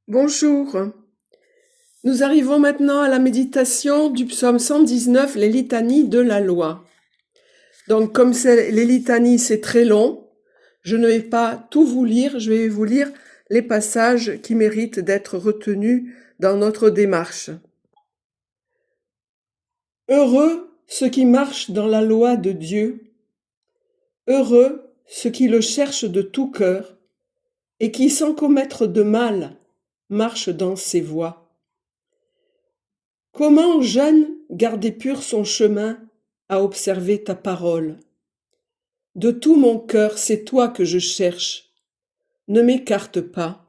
Bonjour. Nous arrivons maintenant à la méditation du psaume 119, les litanies de la loi. Donc, comme les litanies, c'est très long, je ne vais pas tout vous lire, je vais vous lire les passages qui méritent d'être retenus dans notre démarche. Heureux ceux qui marchent dans la loi de Dieu, heureux ceux qui le cherchent de tout cœur et qui, sans commettre de mal, marchent dans ses voies. Comment, jeune, garder pur son chemin à observer ta parole? De tout mon cœur, c'est toi que je cherche. Ne m'écarte pas.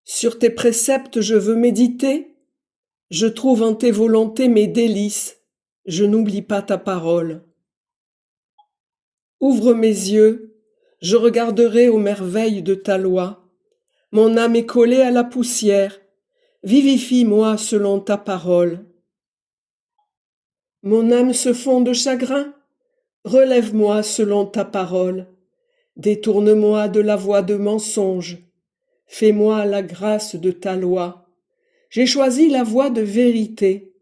Sur tes préceptes, je veux méditer. Je trouve en tes volontés mes délices. Je n'oublie pas ta parole. Ouvre mes yeux, je regarderai aux merveilles de ta loi. Mon âme est collée à la poussière. Vivifie-moi selon ta parole. Mon âme se fond de chagrin. Relève-moi selon ta parole. Détourne-moi de la voie de mensonge. Fais-moi la grâce de ta loi. J'ai choisi la voie de vérité.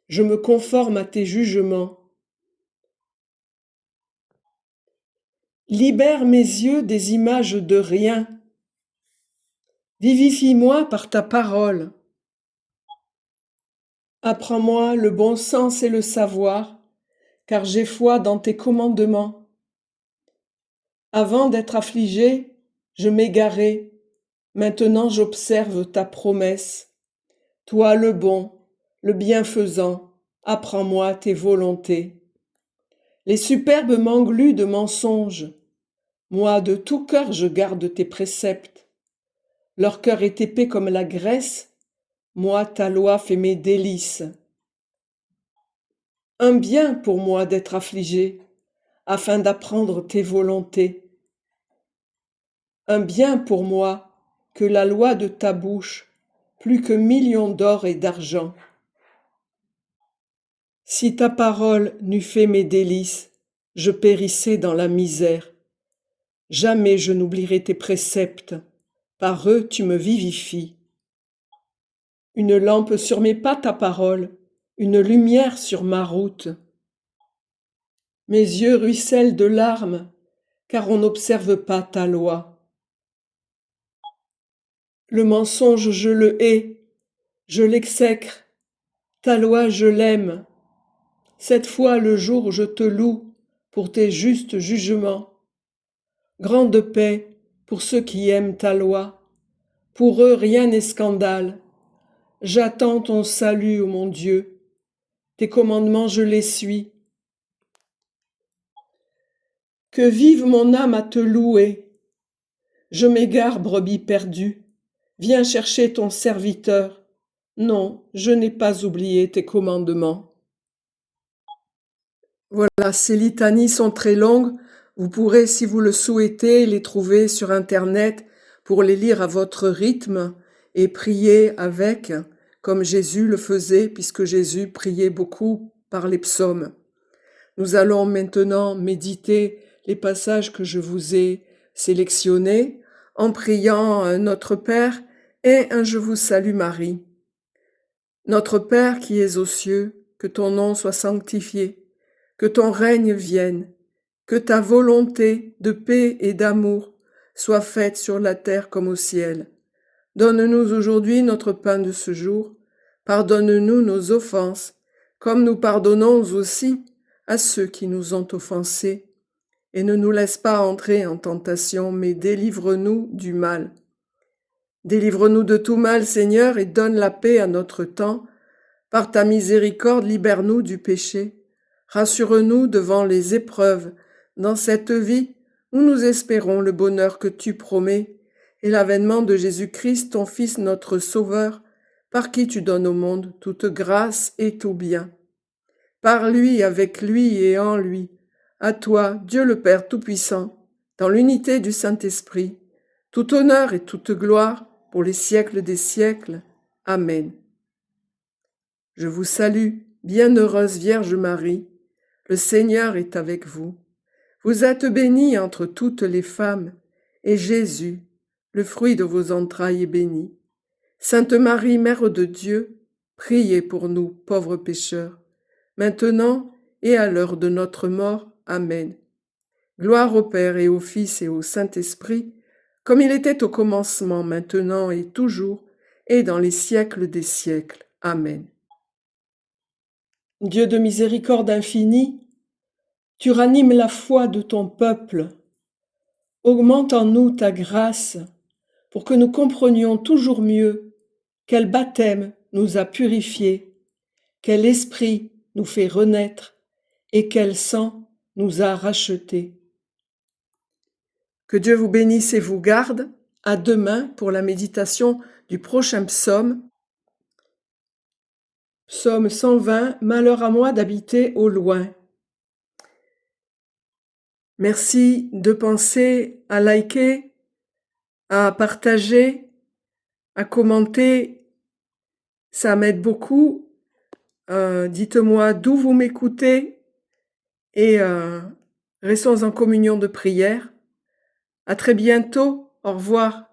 Je me conforme à tes jugements. Libère mes yeux des images de rien. Vivifie-moi par ta parole. Apprends-moi le bon sens et le savoir, car j'ai foi dans tes commandements. Avant d'être affligé, je m'égarais. Maintenant j'observe ta promesse. Toi le bon, le bienfaisant, apprends-moi tes volontés. Les superbes m'engluent de mensonges. Moi de tout cœur je garde tes préceptes. Leur cœur est épais comme la graisse. Moi ta loi fait mes délices. Un bien pour moi d'être affligé, afin d'apprendre tes volontés. Un bien pour moi que la loi de ta bouche, plus que millions d'or et d'argent. Si ta parole n'eût fait mes délices, je périssais dans la misère. Jamais je n'oublierai tes préceptes, par eux tu me vivifies. Une lampe sur mes pas ta parole, une lumière sur ma route. Mes yeux ruissellent de larmes, car on n'observe pas ta loi. Le mensonge je le hais, je l'exècre, ta loi je l'aime. Cette fois le jour où je te loue pour tes justes jugements. Grande paix pour ceux qui aiment ta loi. Pour eux rien n'est scandale. J'attends ton salut, ô mon Dieu. Tes commandements je les suis. Que vive mon âme à te louer. Je m'égare, brebis perdue. Viens chercher ton serviteur. Non, je n'ai pas oublié tes commandements. Voilà, ces litanies sont très longues. Vous pourrez, si vous le souhaitez, les trouver sur Internet pour les lire à votre rythme et prier avec, comme Jésus le faisait, puisque Jésus priait beaucoup par les psaumes. Nous allons maintenant méditer les passages que je vous ai sélectionnés en priant un Notre Père et un Je vous salue Marie. Notre Père qui es aux cieux, que ton nom soit sanctifié. Que ton règne vienne, que ta volonté de paix et d'amour soit faite sur la terre comme au ciel. Donne-nous aujourd'hui notre pain de ce jour. Pardonne-nous nos offenses, comme nous pardonnons aussi à ceux qui nous ont offensés. Et ne nous laisse pas entrer en tentation, mais délivre-nous du mal. Délivre-nous de tout mal, Seigneur, et donne la paix à notre temps. Par ta miséricorde, libère-nous du péché. Rassure-nous devant les épreuves dans cette vie où nous espérons le bonheur que tu promets et l'avènement de Jésus-Christ, ton Fils, notre Sauveur, par qui tu donnes au monde toute grâce et tout bien. Par lui, avec lui et en lui, à toi, Dieu le Père Tout-Puissant, dans l'unité du Saint-Esprit, tout honneur et toute gloire pour les siècles des siècles. Amen. Je vous salue, bienheureuse Vierge Marie. Le Seigneur est avec vous. Vous êtes bénie entre toutes les femmes, et Jésus, le fruit de vos entrailles est béni. Sainte Marie, Mère de Dieu, priez pour nous, pauvres pécheurs, maintenant et à l'heure de notre mort. Amen. Gloire au Père et au Fils et au Saint-Esprit, comme il était au commencement, maintenant et toujours, et dans les siècles des siècles. Amen. Dieu de miséricorde infinie, tu ranimes la foi de ton peuple. Augmente en nous ta grâce, pour que nous comprenions toujours mieux quel baptême nous a purifiés, quel esprit nous fait renaître et quel sang nous a rachetés. Que Dieu vous bénisse et vous garde. À demain pour la méditation du prochain psaume. Psaume 120, Malheur à moi d'habiter au loin. Merci de penser à liker, à partager, à commenter. Ça m'aide beaucoup. Dites-moi d'où vous m'écoutez et restons en communion de prière. À très bientôt. Au revoir.